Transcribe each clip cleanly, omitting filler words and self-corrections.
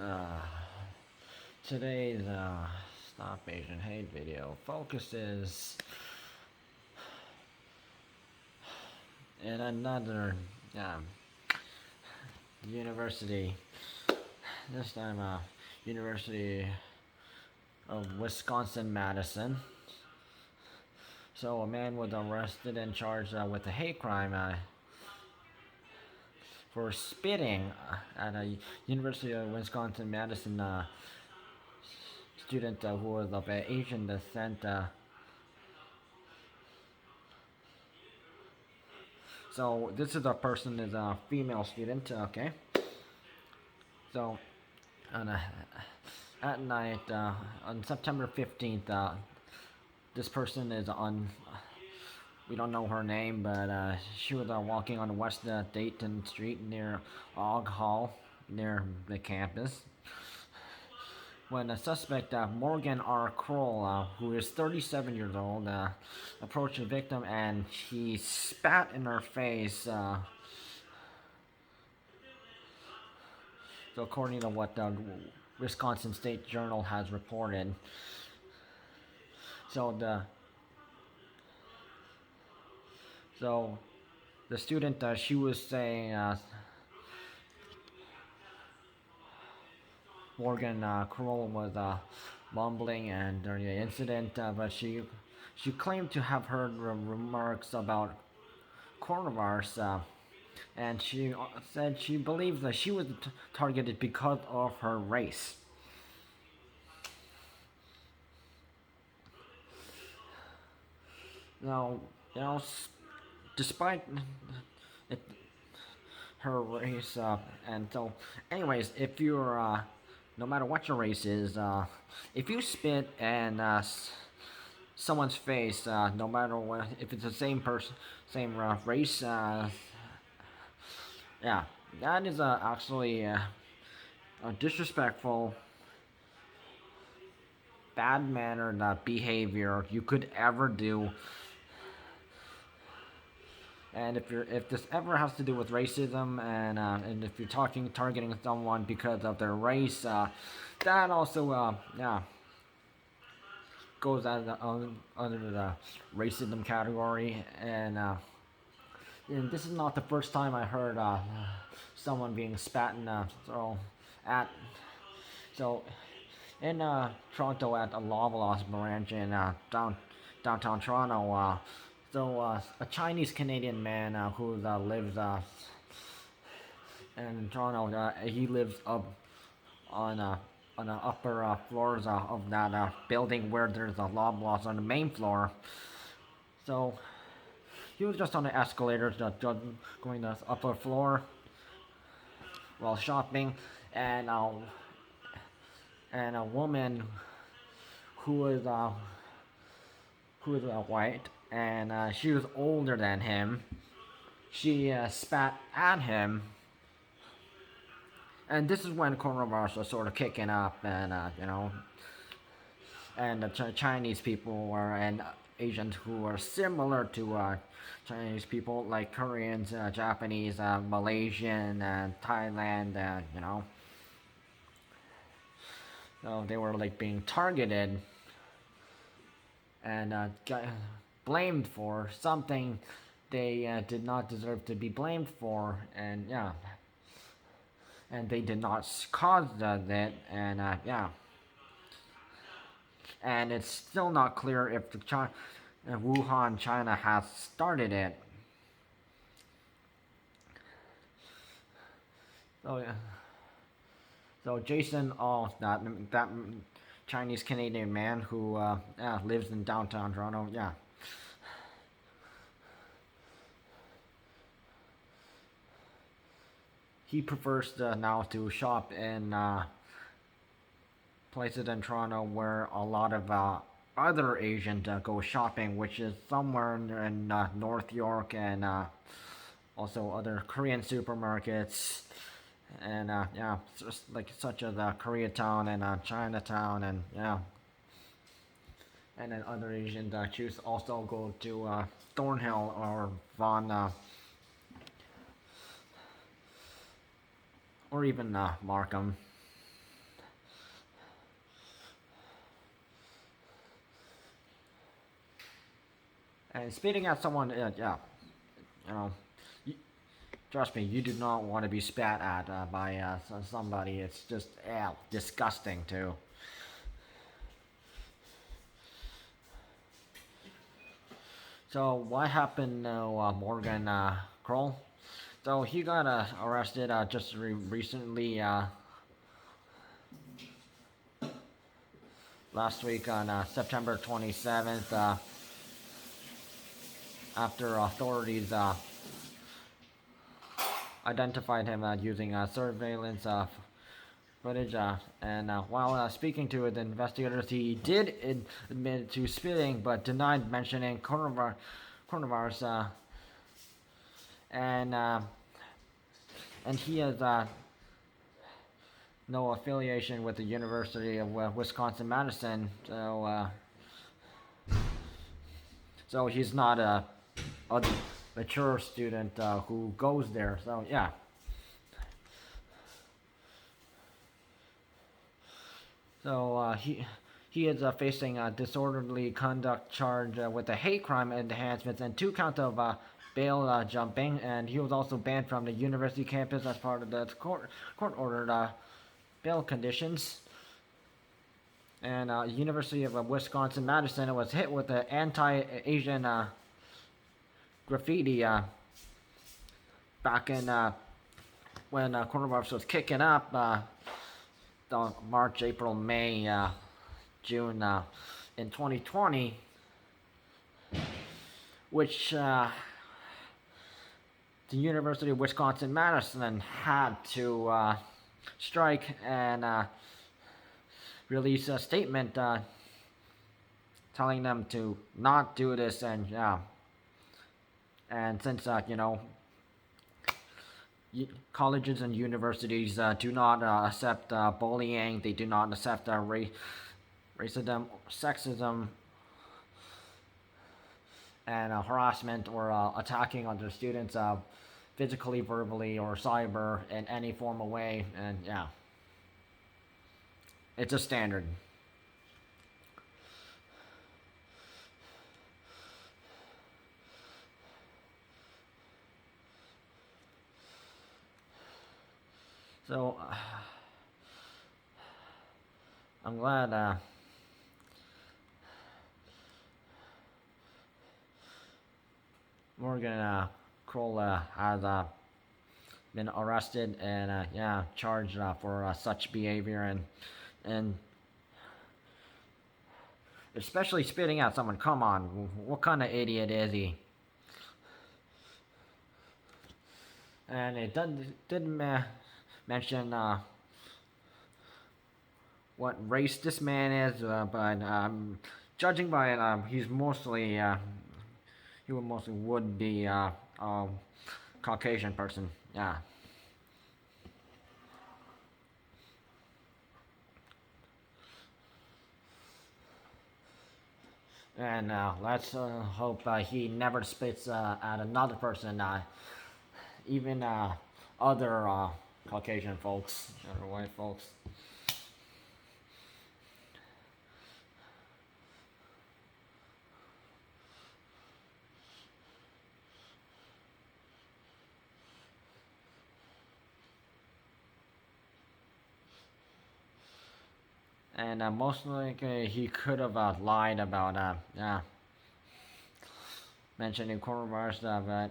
Uh, Today's Stop Asian Hate video focuses in another um, university. This time, University of Wisconsin-Madison. So a man was arrested and charged with a hate crime for spitting at a University of Wisconsin-Madison student who was of Asian descent. So this is a person is a female student. Okay. So on at night on September 15th, this person is on. We don't know her name, but she was walking on West Dayton Street near Ogg Hall, near the campus, when a suspect, Morgan R Kroll, who is 37 years old, approached the victim and he spat in her face. So according to what the Wisconsin State Journal has reported, so so the student, she was saying, Morgan Kroll was mumbling and during the incident, but she claimed to have heard remarks about coronavirus, and she said she believes that she was targeted because of her race. Now, you know, despite it, her race, and so, anyways, if you're, no matter what your race is, if you spit in someone's face, no matter what, if it's the same person, same race, yeah, that is actually a disrespectful, bad mannered behavior you could ever do. And if this ever has to do with racism, and if you're targeting someone because of their race, that also yeah, goes under the racism category. And this is not the first time I heard someone being spat in at so in Toronto at a Loblaws branch in downtown Toronto. A Chinese Canadian man who lives in Toronto, he lives up on the upper floors of that building where there's a Loblaws on the main floor. So he was just on the escalator, going to the upper floor while shopping, and a woman who was white, and she was older than him. She spat at him, and this is when coronavirus was sort of kicking up, and and the Chinese people were and Asians who were similar to Chinese people, like Koreans, Japanese, Malaysian, and Thailand, so they were like being targeted and got blamed for something they did not deserve to be blamed for, and yeah, and they did not cause that, and yeah, and it's still not clear if the Wuhan, China has started it. So yeah, so Jason, that Chinese Canadian man who yeah, lives in downtown Toronto, yeah. He prefers now to shop in places in Toronto where a lot of other Asians go shopping, which is somewhere in North York, and also other Korean supermarkets, and yeah, just like such as Koreatown and Chinatown, and yeah, and then other Asians choose also go to Thornhill or Vaughan, or even Markham. And spitting at someone, yeah, you know, you, trust me, you do not want to be spat at by somebody. It's just disgusting too. So what happened to Morgan Kroll? So he got arrested just recently last week on September 27th after authorities identified him using surveillance footage. And while speaking to the investigators, he did admit to spitting but denied mentioning coronavirus. And and he has no affiliation with the University of Wisconsin-Madison, so he's not a mature student who goes there. So yeah. So he is facing a disorderly conduct charge with a hate crime enhancement and 2 counts of bail jumping, and he was also banned from the university campus as part of the court-ordered bail conditions. And University of Wisconsin-Madison was hit with the anti-Asian graffiti back in when coronavirus was kicking up. March, April, May, June in 2020, which the University of Wisconsin-Madison had to strike and release a statement telling them to not do this. And and since colleges and universities do not accept bullying. They do not accept racism, sexism, and harassment or attacking other students physically, verbally, or cyber in any form of way. And it's a standard. So I'm glad Morgan Kroll has been arrested and charged for such behavior and especially spitting at someone. Come on, what kind of idiot is he? And it didn't mention what race this man is, but judging by it, he would be Caucasian person. Yeah. And let's hope he never spits at another person, even other Caucasian folks, or white folks. And most likely he could have lied about mentioning coronavirus, but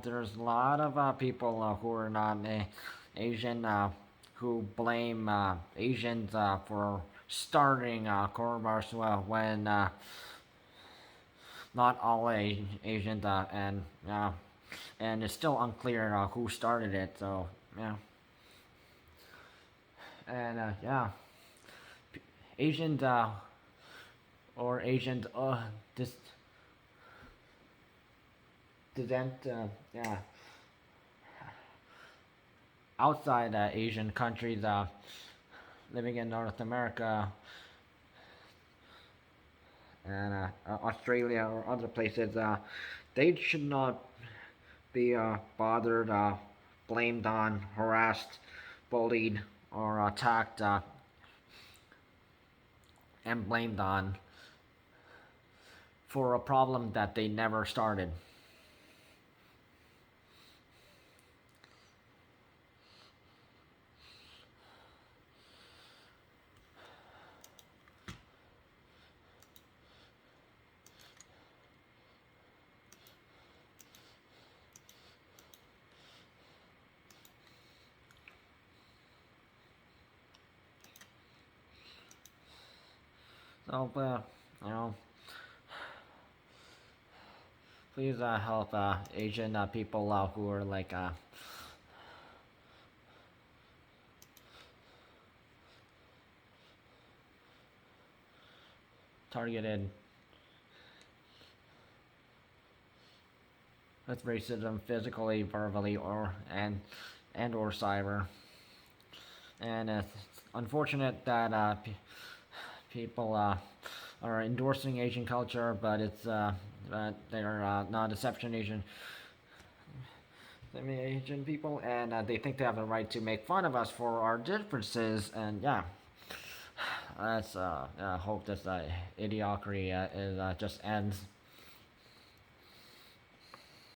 there's a lot of people who are not Asian who blame Asians for starting coronavirus when not all Asians and it's still unclear who started it. So and Asians or Asians descent outside Asian countries living in North America and Australia or other places, they should not be bothered, blamed on, harassed, bullied, or attacked and blamed on for a problem that they never started. So, you know, please help Asian people who are like targeted with racism physically, verbally, or cyber. And it's unfortunate that people are endorsing Asian culture, but but they're not deception Asian people, and they think they have the right to make fun of us for our differences. And yeah, let's hope this idiocracy just ends.